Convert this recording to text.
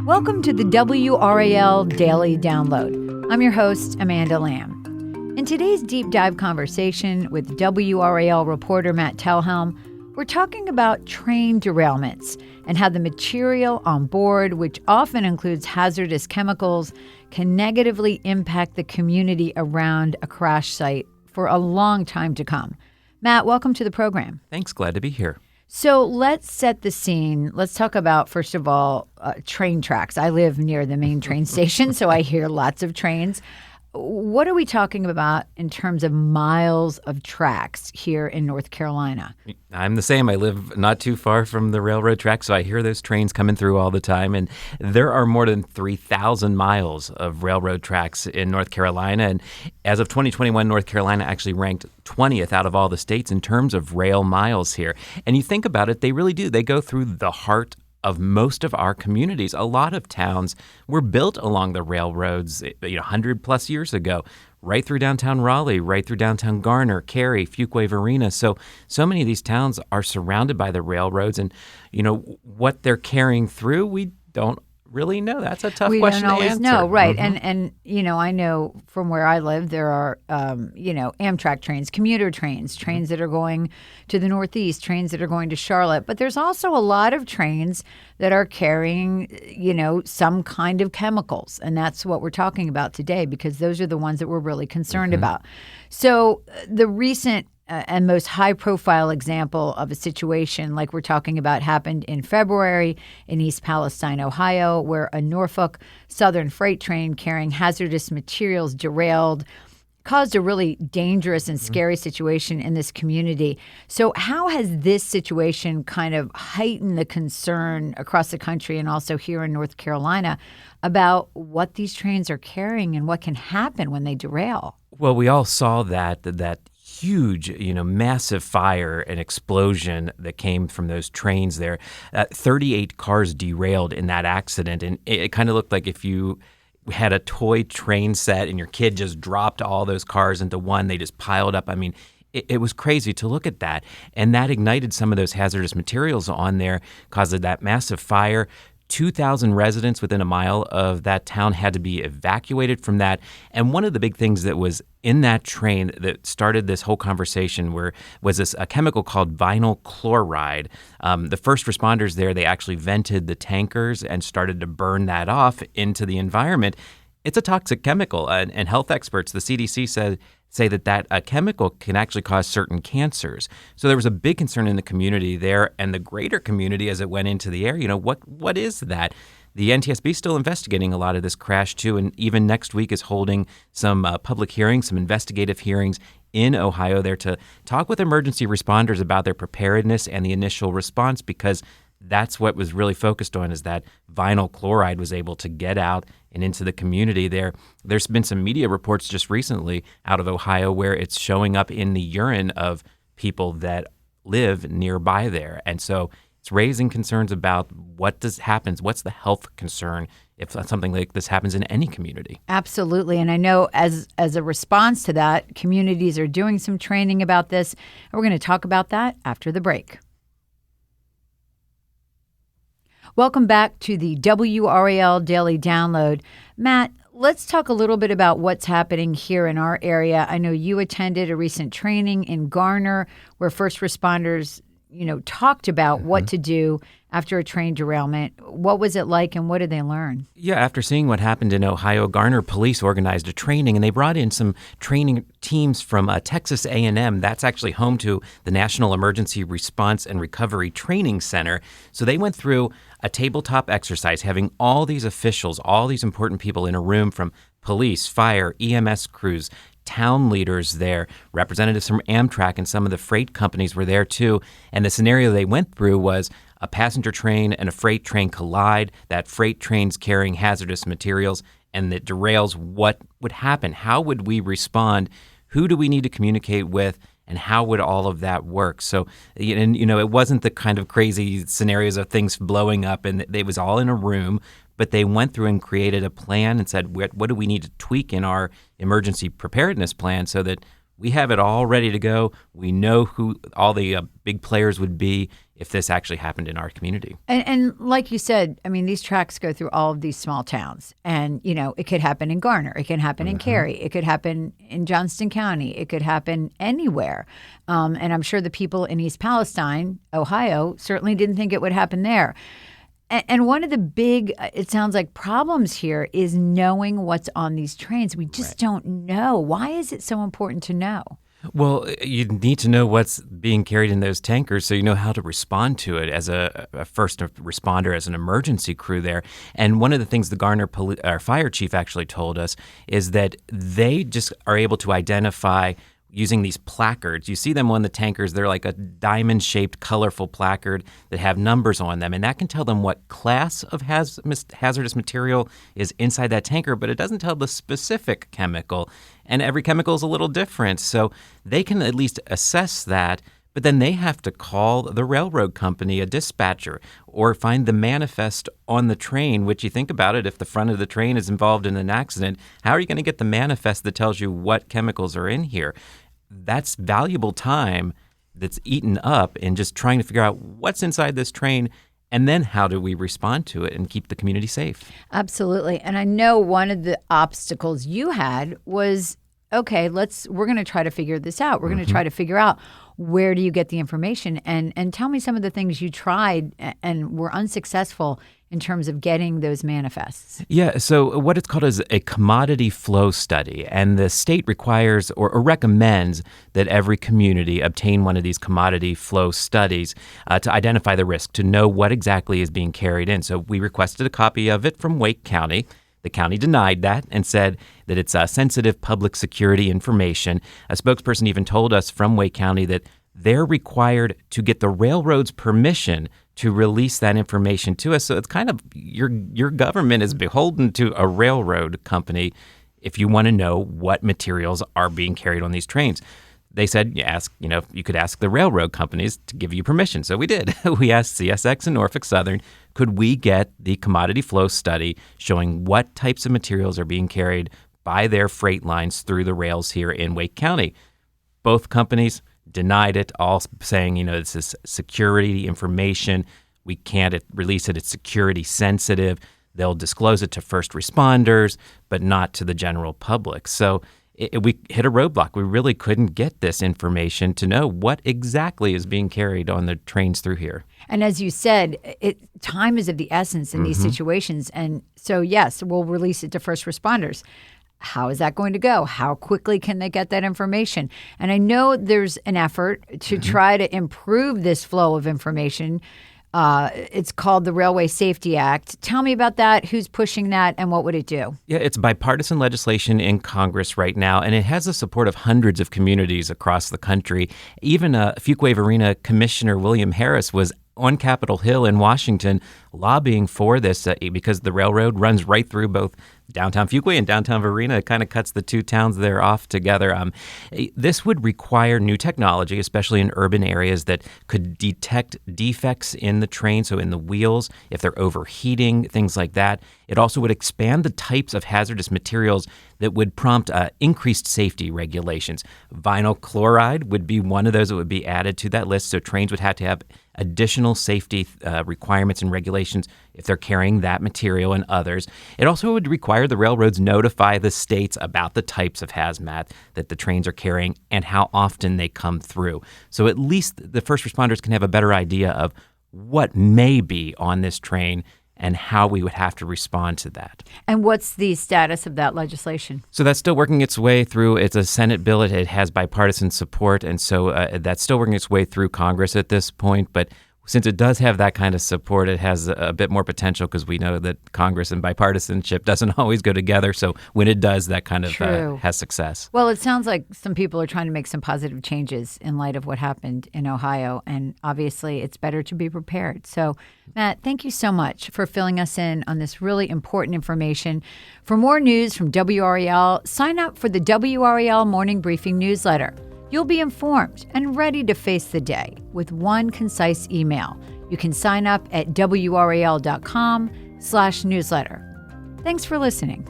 Welcome to the WRAL Daily Download. I'm your host, Amanda Lamb. In today's deep dive conversation with WRAL reporter Matt Talhelm, we're talking about train derailments and how the material on board, which often includes hazardous chemicals, can negatively impact the community around a crash site for a long time to come. Matt, welcome to the program. Thanks. Glad to be here. So let's set the scene. Let's talk about, first of all, train tracks. I live near the main train station, so I hear lots of trains. What are we talking about in terms of miles of tracks here in North Carolina? I'm the same. I live not too far from the railroad tracks, so I hear those trains coming through all the time. And there are more than 3,000 miles of railroad tracks in North Carolina. And as of 2021, North Carolina actually ranked 20th out of all the states in terms of rail miles here. And you think about it, they really do. They go through the heart of most of our communities. A lot of towns were built along the railroads, 100 plus years ago, right through downtown Raleigh, right through downtown Garner, Cary, Fuquay, Varina. So many of these towns are surrounded by the railroads, and what they're carrying through, we don't really know. That's a tough question to answer. We don't always know, right? Mm-hmm. And I know from where I live, there are Amtrak trains, commuter trains, trains that are going to the Northeast, trains that are going to Charlotte. But there's also a lot of trains that are carrying, some kind of chemicals, and that's what we're talking about today, because those are the ones that we're really concerned about. So the recent and most high-profile example of a situation like we're talking about happened in February in East Palestine, Ohio, where a Norfolk Southern freight train carrying hazardous materials derailed, caused a really dangerous and scary situation in this community. So how has this situation kind of heightened the concern across the country and also here in North Carolina about what these trains are carrying and what can happen when they derail? Well, we all saw that huge, massive fire and explosion that came from those trains there. 38 cars derailed in that accident, and it kind of looked like if you had a toy train set and your kid just dropped all those cars into one, they just piled up. I mean, it was crazy to look at that, and that ignited some of those hazardous materials on there, caused that massive fire. 2,000 residents within a mile of that town had to be evacuated from that. And one of the big things that was in that train that started this whole conversation was a chemical called vinyl chloride. The first responders there, they actually vented the tankers and started to burn that off into the environment. It's a toxic chemical, and health experts, the CDC say that a chemical can actually cause certain cancers. So there was a big concern in the community there and the greater community as it went into the air. What is that? The NTSB is still investigating a lot of this crash too, and even next week is holding some public hearings, some investigative hearings in Ohio there to talk with emergency responders about their preparedness and the initial response, because that's what was really focused on, is that vinyl chloride was able to get out and into the community there. There's been some media reports just recently out of Ohio where it's showing up in the urine of people that live nearby there. And so it's raising concerns about what's the health concern if something like this happens in any community. Absolutely. And I know as a response to that, communities are doing some training about this. And we're going to talk about that after the break. Welcome back to the WRAL Daily Download. Matt, let's talk a little bit about what's happening here in our area. I know you attended a recent training in Garner where first responders, talked about what to do after a train derailment. What was it like and what did they learn? Yeah, after seeing what happened in Ohio, Garner police organized a training, and they brought in some training teams from Texas A&M. That's actually home to the National Emergency Response and Recovery Training Center. So they went through a tabletop exercise, having all these officials, all these important people in a room, from police, fire, EMS crews, town leaders there, representatives from Amtrak, and some of the freight companies were there too. And the scenario they went through was a passenger train and a freight train collide. That freight train's carrying hazardous materials and it derails. What would happen? How would we respond? Who do we need to communicate with? And how would all of that work? So, it wasn't the kind of crazy scenarios of things blowing up, and it was all in a room. But they went through and created a plan and said, what do we need to tweak in our emergency preparedness plan so that We have it all ready to go. We know who all the big players would be if this actually happened in our community. And like you said, I mean, these tracks go through all of these small towns. And, it could happen in Garner. It can happen in Cary. It could happen in Johnston County. It could happen anywhere. And I'm sure the people in East Palestine, Ohio, certainly didn't think it would happen there. And one of the big, it sounds like, problems here is knowing what's on these trains. We just don't know. Why is it so important to know? Well, you need to know what's being carried in those tankers so you know how to respond to it as a first responder, as an emergency crew there. And one of the things the Garner fire chief actually told us is that they just are able to identify using these placards. You see them on the tankers. They're like a diamond-shaped, colorful placard that have numbers on them, and that can tell them what class of hazardous material is inside that tanker, but it doesn't tell the specific chemical, and every chemical is a little different, so they can at least assess that. But then they have to call the railroad company, a dispatcher, or find the manifest on the train, which you think about it, if the front of the train is involved in an accident, how are you going to get the manifest that tells you what chemicals are in here? That's valuable time that's eaten up in just trying to figure out what's inside this train, and then how do we respond to it and keep the community safe? Absolutely. And I know one of the obstacles you had was, okay, we're going to try to figure this out. We're going to try to figure out, where do you get the information? And tell me some of the things you tried and were unsuccessful in terms of getting those manifests. Yeah, so what it's called is a commodity flow study, and the state requires or recommends that every community obtain one of these commodity flow studies to identify the risk, to know what exactly is being carried in. So we requested a copy of it from Wake County. The county denied that and said that it's sensitive public security information. A spokesperson even told us from Wake County that they're required to get the railroad's permission to release that information to us. So it's kind of your government is beholden to a railroad company if you want to know what materials are being carried on these trains. They said, you could ask the railroad companies to give you permission. So we did. We asked CSX and Norfolk Southern, could we get the commodity flow study showing what types of materials are being carried by their freight lines through the rails here in Wake County? Both companies denied it, all saying, this is security information. We can't release it. It's security sensitive. They'll disclose it to first responders, but not to the general public. So we hit a roadblock. We really couldn't get this information to know what exactly is being carried on the trains through here. And as you said, time is of the essence in these situations. And so, yes, we'll release it to first responders. How is that going to go? How quickly can they get that information? And I know there's an effort to try to improve this flow of information. It's called the Railway Safety Act. Tell me about that. Who's pushing that, and what would it do? Yeah, it's bipartisan legislation in Congress right now, and it has the support of hundreds of communities across the country. Even Fuquay-Varina Commissioner William Harris was on Capitol Hill in Washington lobbying for this because the railroad runs right through both downtown Fuquay and downtown Varina. It kind of cuts the two towns there off together. This would require new technology, especially in urban areas, that could detect defects in the train, so in the wheels, if they're overheating, things like that. It also would expand the types of hazardous materials that would prompt increased safety regulations. Vinyl chloride would be one of those that would be added to that list, so trains would have to have additional safety requirements and regulations if they're carrying that material and others. It also would require the railroads notify the states about the types of hazmat that the trains are carrying and how often they come through. So at least the first responders can have a better idea of what may be on this train and how we would have to respond to that. And what's the status of that legislation? So that's still working its way through. It's a Senate bill. It has bipartisan support, and so that's still working its way through Congress at this point. But since it does have that kind of support, it has a bit more potential because we know that Congress and bipartisanship doesn't always go together. So when it does, that kind of has success. Well, it sounds like some people are trying to make some positive changes in light of what happened in Ohio. And obviously, it's better to be prepared. So, Matt, thank you so much for filling us in on this really important information. For more news from WRAL, sign up for the WRAL Morning Briefing newsletter. You'll be informed and ready to face the day with one concise email. You can sign up at WRAL.com/newsletter. Thanks for listening.